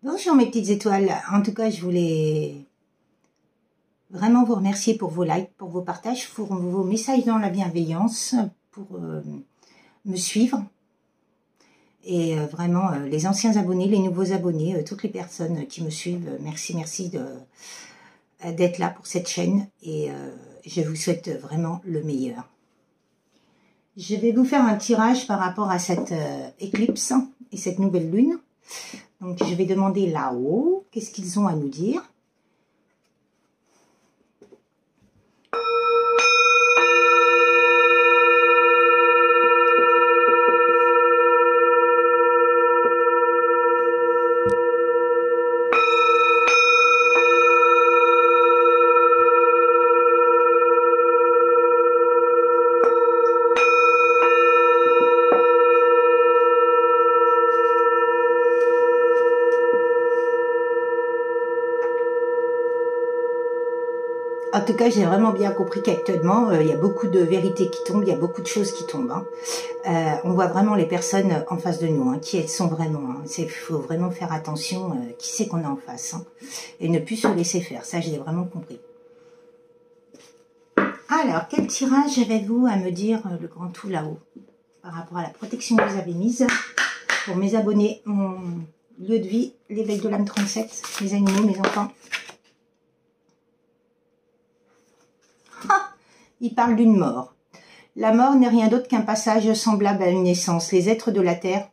Bonjour mes petites étoiles, en tout cas je voulais vraiment vous remercier pour vos likes, pour vos partages, pour vos messages dans la bienveillance, pour me suivre. Et vraiment les anciens abonnés, les nouveaux abonnés, toutes les personnes qui me suivent, merci d'être là pour cette chaîne et je vous souhaite vraiment le meilleur. Je vais vous faire un tirage par rapport à cette éclipse et cette nouvelle lune. Donc, je vais demander là-haut, qu'est-ce qu'ils ont à nous dire? En tout cas, j'ai vraiment bien compris qu'actuellement, il y a beaucoup de vérités qui tombent, il y a beaucoup de choses qui tombent. Hein. On voit vraiment les personnes en face de nous, hein, qui elles sont vraiment. Il faut vraiment faire attention qui c'est qu'on a en face. Hein, et ne plus se laisser faire, ça je l'ai vraiment compris. Alors, quel tirage avez-vous à me dire, le grand tout là-haut, par rapport à la protection que vous avez mise pour mes abonnés, mon lieu de vie, l'éveil de l'âme 37, mes animaux, mes enfants. Il parle d'une mort. La mort n'est rien d'autre qu'un passage semblable à une naissance. Les êtres de la terre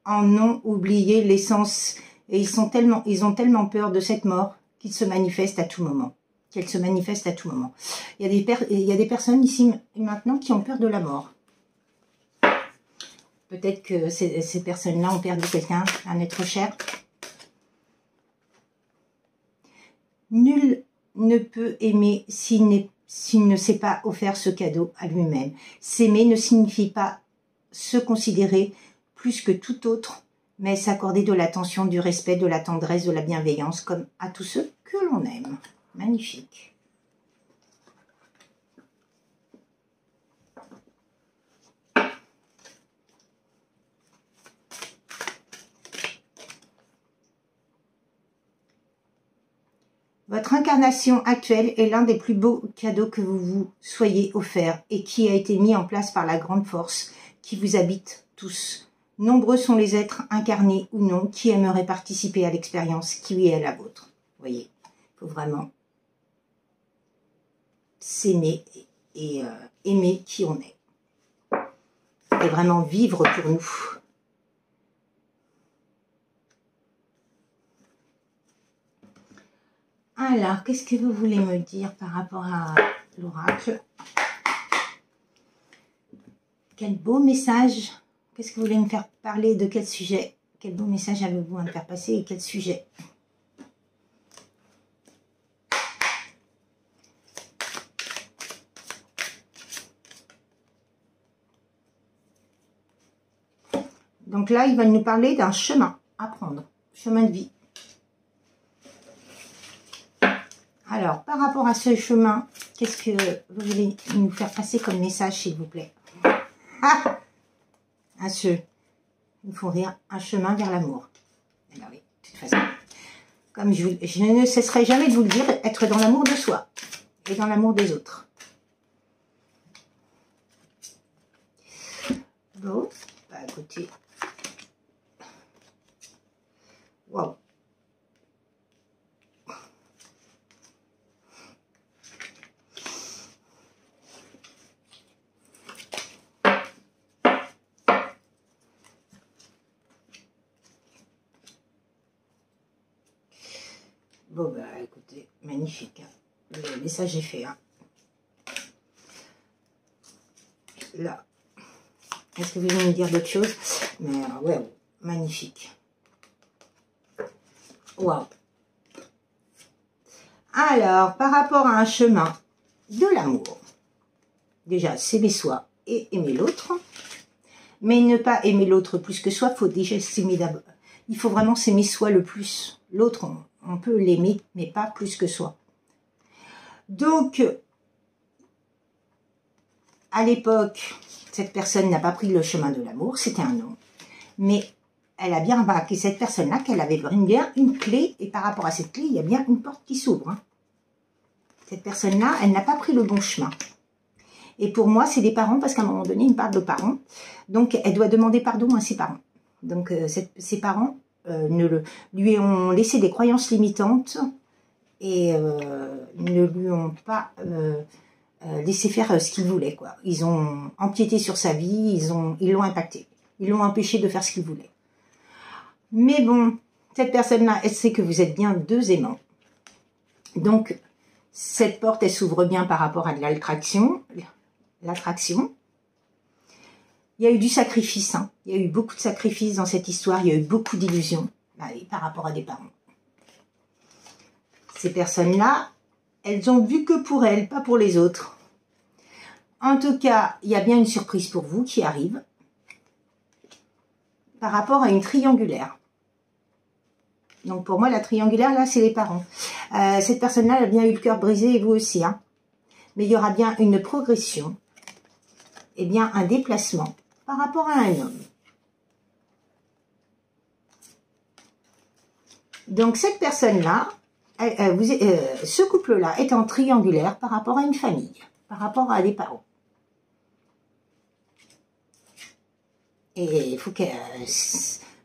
en ont oublié l'essence et ils ont tellement peur de cette mort qu'ils se manifestent à tout moment. Qu'elle se manifeste à tout moment. Il y a des personnes ici maintenant qui ont peur de la mort. Peut-être que ces personnes-là ont perdu quelqu'un, un être cher. Nul ne peut aimer s'il ne s'est pas offert ce cadeau à lui-même. S'aimer ne signifie pas se considérer plus que tout autre, mais s'accorder de l'attention, du respect, de la tendresse, de la bienveillance, comme à tous ceux que l'on aime. Magnifique. Votre incarnation actuelle est l'un des plus beaux cadeaux que vous vous soyez offert et qui a été mis en place par la grande force qui vous habite tous. Nombreux sont les êtres incarnés ou non qui aimeraient participer à l'expérience qui est la vôtre. Vous voyez, il faut vraiment s'aimer et aimer qui on est. Et vraiment vivre pour nous. Alors, qu'est-ce que vous voulez me dire par rapport à l'oracle? Quel beau message! Qu'est-ce que vous voulez me faire parler? De quel sujet? Quel beau message avez-vous à me faire passer et quel sujet? Donc là, ils veulent nous parler d'un chemin à prendre, chemin de vie. Alors, par rapport à ce chemin, qu'est-ce que vous voulez nous faire passer comme message, s'il vous plaît? Ah, ils me font rire, un chemin vers l'amour. Alors oui, de toute façon, comme je ne cesserai jamais de vous le dire, être dans l'amour de soi et dans l'amour des autres. Bon, bah écoutez, waouh. Bon, bah écoutez, magnifique. Hein. Le message est fait. Hein. Là. Est-ce que vous voulez me dire d'autres choses? Mais ouais, magnifique. Waouh. Alors, par rapport à un chemin de l'amour, déjà, s'aimer soi et aimer l'autre. Mais ne pas aimer l'autre plus que soi, il faut déjà s'aimer d'abord. Il faut vraiment s'aimer soi le plus. L'autre, on peut l'aimer, mais pas plus que soi. Donc, à l'époque, cette personne n'a pas pris le chemin de l'amour, c'était un homme. Mais elle a bien remarqué, cette personne-là, qu'elle avait bien une clé, et par rapport à cette clé, il y a bien une porte qui s'ouvre. Hein. Cette personne-là, elle n'a pas pris le bon chemin. Et pour moi, c'est des parents, parce qu'à un moment donné, il parle de parents. Donc, elle doit demander pardon à ses parents. Donc, ses parents lui ont laissé des croyances limitantes et ne lui ont pas laissé faire ce qu'il voulait, quoi. Ils ont empiété sur sa vie, ils l'ont impacté. Ils l'ont empêché de faire ce qu'il voulait. Mais bon, cette personne-là, elle sait que vous êtes bien deux aimants. Donc, cette porte, elle s'ouvre bien par rapport à de l'attraction. L'attraction. Il y a eu du sacrifice. Hein. Il y a eu beaucoup de sacrifices dans cette histoire. Il y a eu beaucoup d'illusions par rapport à des parents. Ces personnes-là, elles ont vu que pour elles, pas pour les autres. En tout cas, il y a bien une surprise pour vous qui arrive par rapport à une triangulaire. Donc pour moi, la triangulaire, là, c'est les parents. Cette personne-là, elle a bien eu le cœur brisé et vous aussi. Hein. Mais il y aura bien une progression et bien un déplacement par rapport à un homme. Donc cette personne-là, ce couple-là est en triangulaire par rapport à une famille, par rapport à des parents. Et il faut que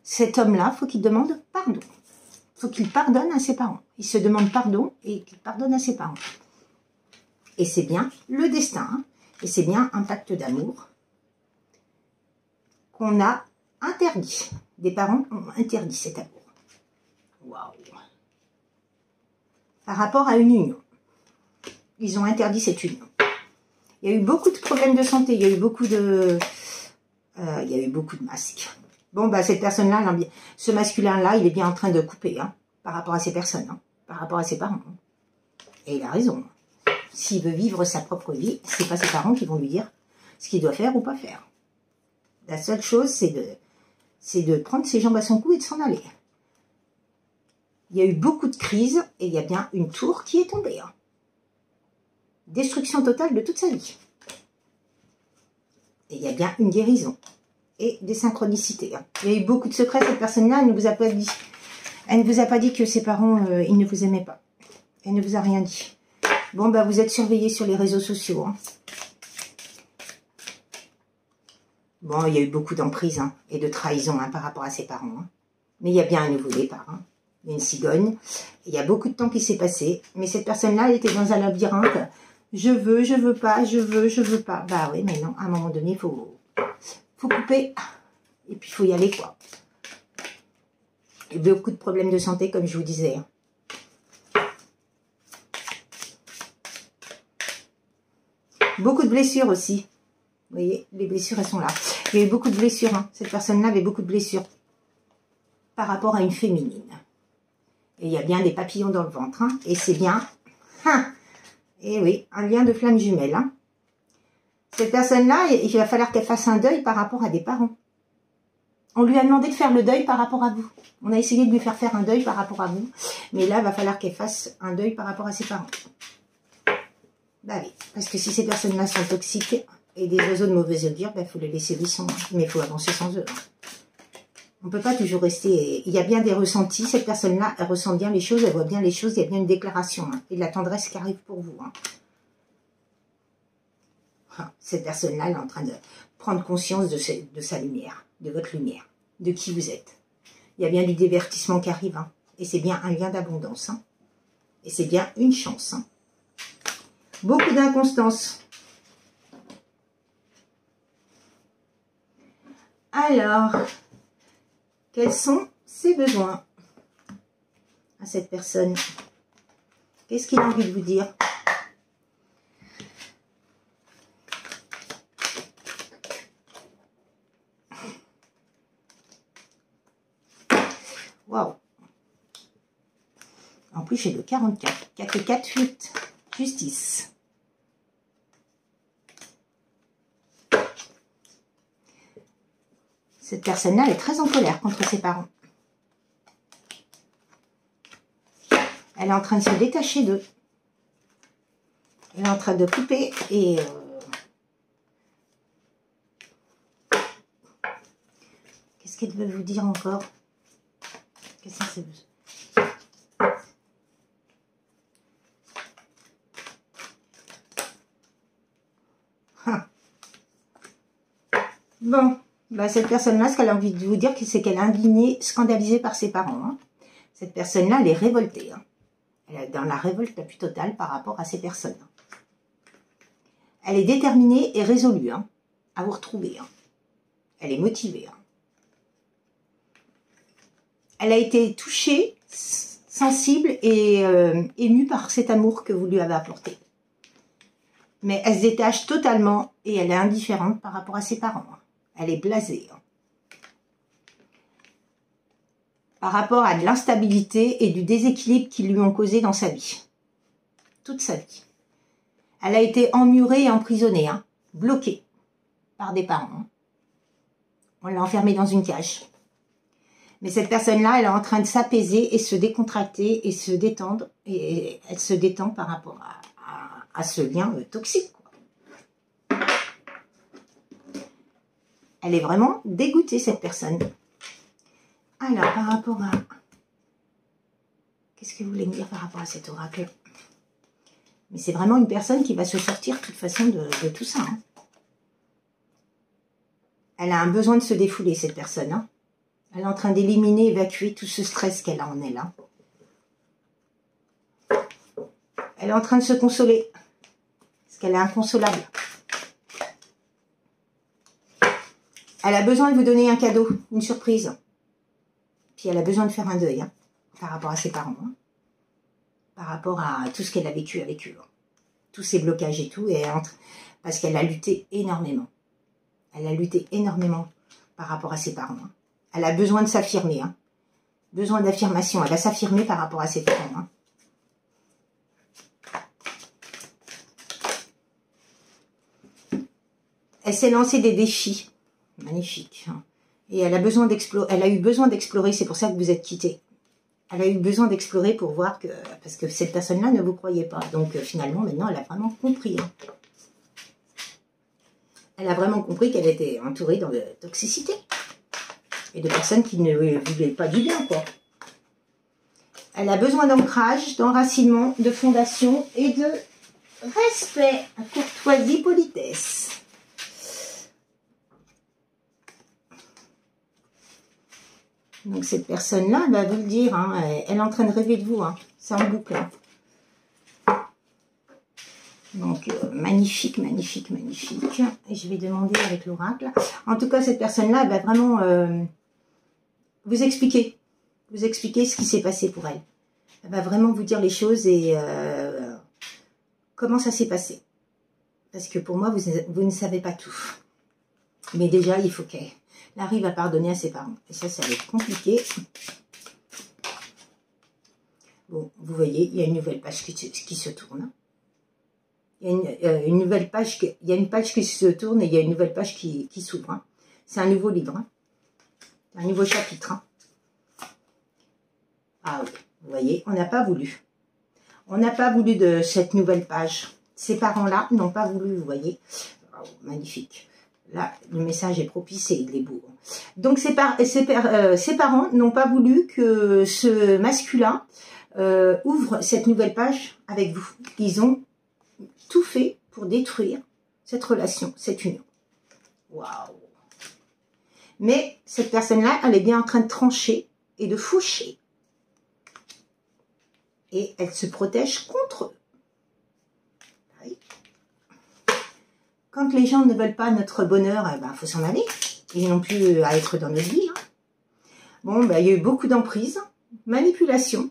cet homme-là, il faut qu'il demande pardon. Il faut qu'il pardonne à ses parents. Il se demande pardon et qu'il pardonne à ses parents. Et c'est bien le destin. Hein, et c'est bien un pacte d'amour qu'on a interdit. Des parents ont interdit cet amour. Waouh! Par rapport à une union. Ils ont interdit cette union. Il y a eu beaucoup de problèmes de santé. Il y a eu beaucoup de masques. Bon, bah, cette personne-là, ce masculin-là, il est bien en train de couper, hein, par rapport à ces personnes, hein, par rapport à ses parents. Hein. Et il a raison. S'il veut vivre sa propre vie, c'est pas ses parents qui vont lui dire ce qu'il doit faire ou pas faire. La seule chose, c'est de prendre ses jambes à son cou et de s'en aller. Il y a eu beaucoup de crises et il y a bien une tour qui est tombée. Hein. Destruction totale de toute sa vie. Et il y a bien une guérison. Et des synchronicités. Hein. Il y a eu beaucoup de secrets. Cette personne-là, elle ne vous a pas dit. Elle ne vous a pas dit que ses parents, ils ne vous aimaient pas. Elle ne vous a rien dit. Bon, bah, vous êtes surveillés sur les réseaux sociaux. Hein. Bon, il y a eu beaucoup d'emprise hein, et de trahison hein, par rapport à ses parents. Hein. Mais il y a bien un nouveau départ. Hein. Il y a une cigogne. Il y a beaucoup de temps qui s'est passé. Mais cette personne-là, elle était dans un labyrinthe. Je veux pas, je veux pas. Bah oui, mais non, à un moment donné, il faut couper. Et puis, il faut y aller, quoi. Il y a beaucoup de problèmes de santé, comme je vous disais. Hein. Beaucoup de blessures aussi. Vous voyez, les blessures, elles sont là. Il y a eu beaucoup de blessures. Hein. Cette personne-là avait beaucoup de blessures par rapport à une féminine. Et il y a bien des papillons dans le ventre. Hein. Et c'est bien... Hein, et oui, un lien de flamme jumelle. Hein. Cette personne-là, il va falloir qu'elle fasse un deuil par rapport à des parents. On lui a demandé de faire le deuil par rapport à vous. On a essayé de lui faire un deuil par rapport à vous. Mais là, il va falloir qu'elle fasse un deuil par rapport à ses parents. Bah oui, parce que si ces personnes-là sont toxiques et des oiseaux de mauvaise augure, il faut les laisser où ils sont. Mais il faut avancer sans eux. On ne peut pas toujours rester... Il y a bien des ressentis. Cette personne-là, elle ressent bien les choses, elle voit bien les choses. Il y a bien une déclaration. Hein, et de la tendresse qui arrive pour vous. Hein. Cette personne-là, elle est en train de prendre conscience de sa lumière, de votre lumière, de qui vous êtes. Il y a bien du divertissement qui arrive. Hein, et c'est bien un lien d'abondance. Hein, et c'est bien une chance. Hein. Beaucoup d'inconstance. Alors, quels sont ses besoins à cette personne? Qu'est-ce qu'il a envie de vous dire? Waouh! En plus, j'ai le 44. 4 et 4, 8. Justice. Cette personne-là est très en colère contre ses parents. Elle est en train de se détacher d'eux. Elle est en train de couper et... Qu'est-ce qu'elle veut vous dire encore? Qu'est-ce que c'est? Bon, bah cette personne-là, ce qu'elle a envie de vous dire, c'est qu'elle est indignée, scandalisée par ses parents. Hein. Cette personne-là, elle est révoltée. Hein. Elle est dans la révolte la plus totale par rapport à ces personnes. Elle est déterminée et résolue hein, à vous retrouver. Hein. Elle est motivée. Hein. Elle a été touchée, sensible et émue par cet amour que vous lui avez apporté. Mais elle se détache totalement et elle est indifférente par rapport à ses parents. Hein. Elle est blasée. Hein. Par rapport à de l'instabilité et du déséquilibre qu'ils lui ont causé dans sa vie. Toute sa vie. Elle a été emmurée et emprisonnée, hein, bloquée par des parents. Hein. On l'a enfermée dans une cage. Mais cette personne-là, elle est en train de s'apaiser et se décontracter et se détendre. Et elle se détend par rapport à ce lien toxique. Quoi. Elle est vraiment dégoûtée, cette personne. Alors, par rapport à... Qu'est-ce que vous voulez me dire par rapport à cet oracle? Mais c'est vraiment une personne qui va se sortir de toute façon de tout ça. Hein. Elle a un besoin de se défouler, cette personne. Hein. Elle est en train d'éliminer, évacuer tout ce stress qu'elle a en elle. Hein. Elle est en train de se consoler. Parce qu'elle est inconsolable. Elle a besoin de vous donner un cadeau, une surprise. Puis elle a besoin de faire un deuil hein, par rapport à ses parents. Hein. Par rapport à tout ce qu'elle a vécu avec eux. Hein. Tous ces blocages et tout. Parce qu'elle a lutté énormément. Elle a lutté énormément par rapport à ses parents. Hein. Elle a besoin de s'affirmer. Hein. Besoin d'affirmation. Elle va s'affirmer par rapport à ses parents. Hein. Elle s'est lancée des défis. Magnifique. Hein. Et elle a besoin d'explorer. Elle a eu besoin d'explorer. C'est pour ça que vous êtes quittés. Elle a eu besoin d'explorer pour voir que... Parce que cette personne-là ne vous croyait pas. Donc finalement, maintenant, elle a vraiment compris. Hein. Elle a vraiment compris qu'elle était entourée de toxicité. Et de personnes qui ne voulaient pas du bien, quoi. Elle a besoin d'ancrage, d'enracinement, de fondation et de respect, courtoisie, politesse. Donc cette personne-là, elle va vous le dire, hein, elle est en train de rêver de vous, hein, c'est en boucle. Hein. Donc magnifique, magnifique, magnifique. Et je vais demander avec l'oracle. En tout cas, cette personne-là, elle va vraiment vous expliquer ce qui s'est passé pour elle. Elle va vraiment vous dire les choses et comment ça s'est passé. Parce que pour moi, vous ne savez pas tout. Mais déjà, il faut qu'elle arrive à pardonner à ses parents. Et ça va être compliqué. Bon, vous voyez, il y a une nouvelle page qui se tourne. Il y a une nouvelle page, il y a une page qui se tourne et il y a une nouvelle page qui s'ouvre. Hein. C'est un nouveau livre. Hein. Un nouveau chapitre. Hein. Ah oui, vous voyez, on n'a pas voulu. On n'a pas voulu de cette nouvelle page. Ces parents-là n'ont pas voulu, vous voyez. Oh, magnifique. Là, le message est propice et il est beau. Donc, ces parents n'ont pas voulu que ce masculin ouvre cette nouvelle page avec vous. Ils ont tout fait pour détruire cette relation, cette union. Waouh! Mais cette personne-là, elle est bien en train de trancher et de faucher. Et elle se protège contre eux. Oui. Quand les gens ne veulent pas notre bonheur, eh ben, faut s'en aller. Ils n'ont plus à être dans notre vie. Hein. Bon, ben, il y a eu beaucoup d'emprise, manipulation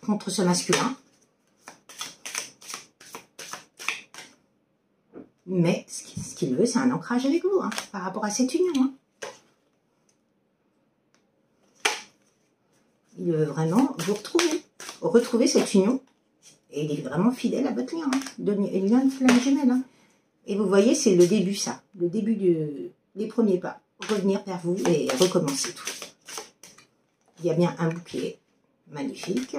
contre ce masculin. Mais ce qu'il veut, c'est un ancrage avec vous, hein, par rapport à cette union. Hein. Il veut vraiment vous retrouver cette union. Et il est vraiment fidèle à votre lien, hein, lien de flamme gemelle. Hein. Et vous voyez, c'est le début, ça. Le début des premiers pas. Revenir vers vous et recommencer tout. Il y a bien un bouquet magnifique.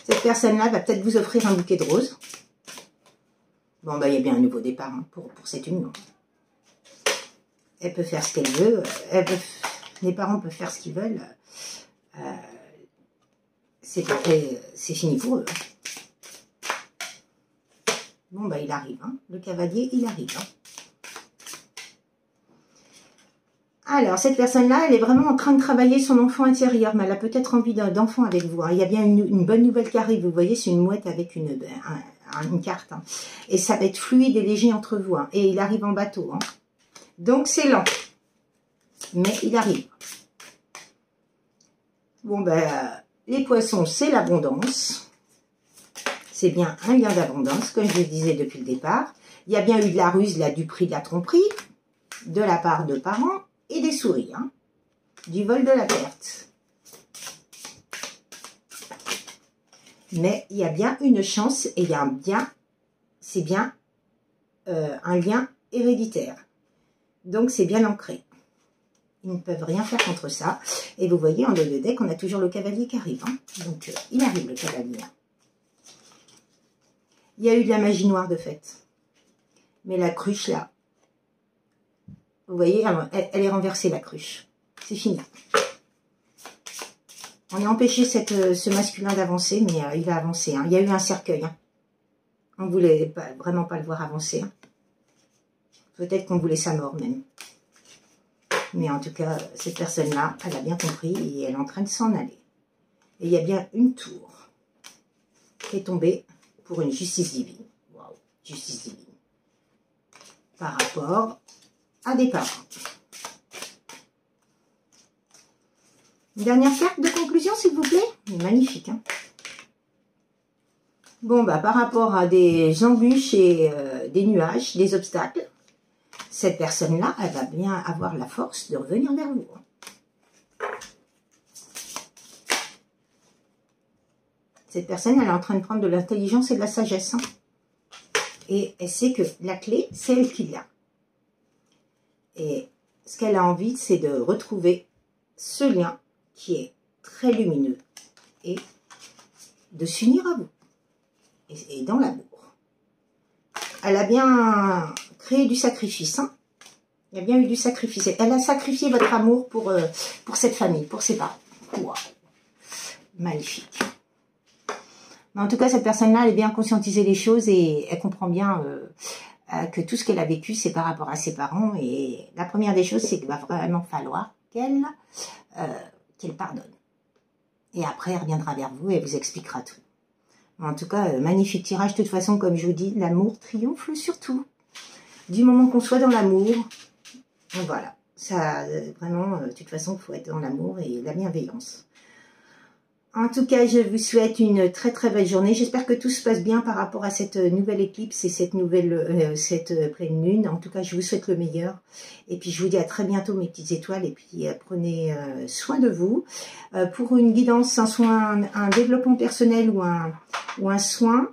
Cette personne-là va peut-être vous offrir un bouquet de roses. Bon, bah, il y a bien un nouveau départ hein, pour cette union. Elle peut faire ce qu'elle veut. Les parents peuvent faire ce qu'ils veulent. C'est fini pour eux. Bon, bah, il arrive. Hein. Le cavalier, il arrive. Hein. Alors, cette personne-là, elle est vraiment en train de travailler son enfant intérieur, mais elle a peut-être envie d'enfant avec vous. Hein. Il y a bien une bonne nouvelle qui arrive. Vous voyez, c'est une mouette avec une carte. Hein. Et ça va être fluide et léger entre vous. Hein. Et il arrive en bateau. Hein. Donc, c'est lent. Mais il arrive. Bon, ben, les poissons, c'est l'abondance. C'est bien un lien d'abondance, comme je le disais depuis le départ. Il y a bien eu de la ruse, de la duperie, de la tromperie, de la part de parents et des souris. Hein. Du vol de la perte. Mais il y a bien une chance et il y a c'est bien un lien héréditaire. Donc, c'est bien ancré. Ils ne peuvent rien faire contre ça. Et vous voyez, en dos de deck, on a toujours le cavalier qui arrive. Hein. Donc, il arrive, le cavalier. Il y a eu de la magie noire, de fait. Mais la cruche, là, vous voyez, elle est renversée, la cruche. C'est fini. On a empêché ce masculin d'avancer, mais il va avancer. Hein. Il y a eu un cercueil. Hein. On ne voulait vraiment pas le voir avancer. Hein. Peut-être qu'on voulait sa mort, même. Mais en tout cas, cette personne-là, elle a bien compris et elle est en train de s'en aller. Et il y a bien une tour qui est tombée pour une justice divine. Waouh, justice divine. Par rapport à des parents. Une dernière carte de conclusion, s'il vous plaît. Magnifique. Hein. Bon, bah, par rapport à des embûches et des nuages, des obstacles, cette personne-là, elle va bien avoir la force de revenir vers vous. Cette personne, elle est en train de prendre de l'intelligence et de la sagesse. Hein. Et elle sait que la clé, c'est elle qui l'a. Et ce qu'elle a envie, c'est de retrouver ce lien qui est très lumineux et de s'unir à vous. Et dans l'amour. Elle a bien créé du sacrifice. Hein. Il y a bien eu du sacrifice. Elle a sacrifié votre amour pour cette famille, pour ses parents. Wow. Magnifique. Mais en tout cas, cette personne-là, elle est bien conscientisée des choses et elle comprend bien que tout ce qu'elle a vécu, c'est par rapport à ses parents. Et la première des choses, c'est qu'il va vraiment falloir qu'elle pardonne. Et après, elle reviendra vers vous et elle vous expliquera tout. En tout cas, magnifique tirage. De toute façon, comme je vous dis, l'amour triomphe surtout. Du moment qu'on soit dans l'amour, voilà. Ça, vraiment, de toute façon, il faut être dans l'amour et la bienveillance. En tout cas, je vous souhaite une très très belle journée. J'espère que tout se passe bien par rapport à cette nouvelle éclipse et cette pleine lune. En tout cas, je vous souhaite le meilleur. Et puis, je vous dis à très bientôt, mes petites étoiles. Et puis, prenez soin de vous. Pour une guidance, un soin, un développement personnel ou un soin,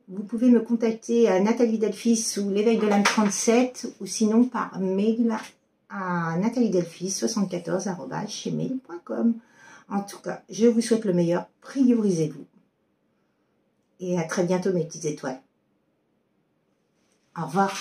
vous pouvez me contacter à Nathalie Delphis ou l'éveil de l'âme 37 ou sinon par mail à nathaliedelphis74@gmail.com. En tout cas, je vous souhaite le meilleur. Priorisez-vous. Et à très bientôt, mes petites étoiles. Au revoir.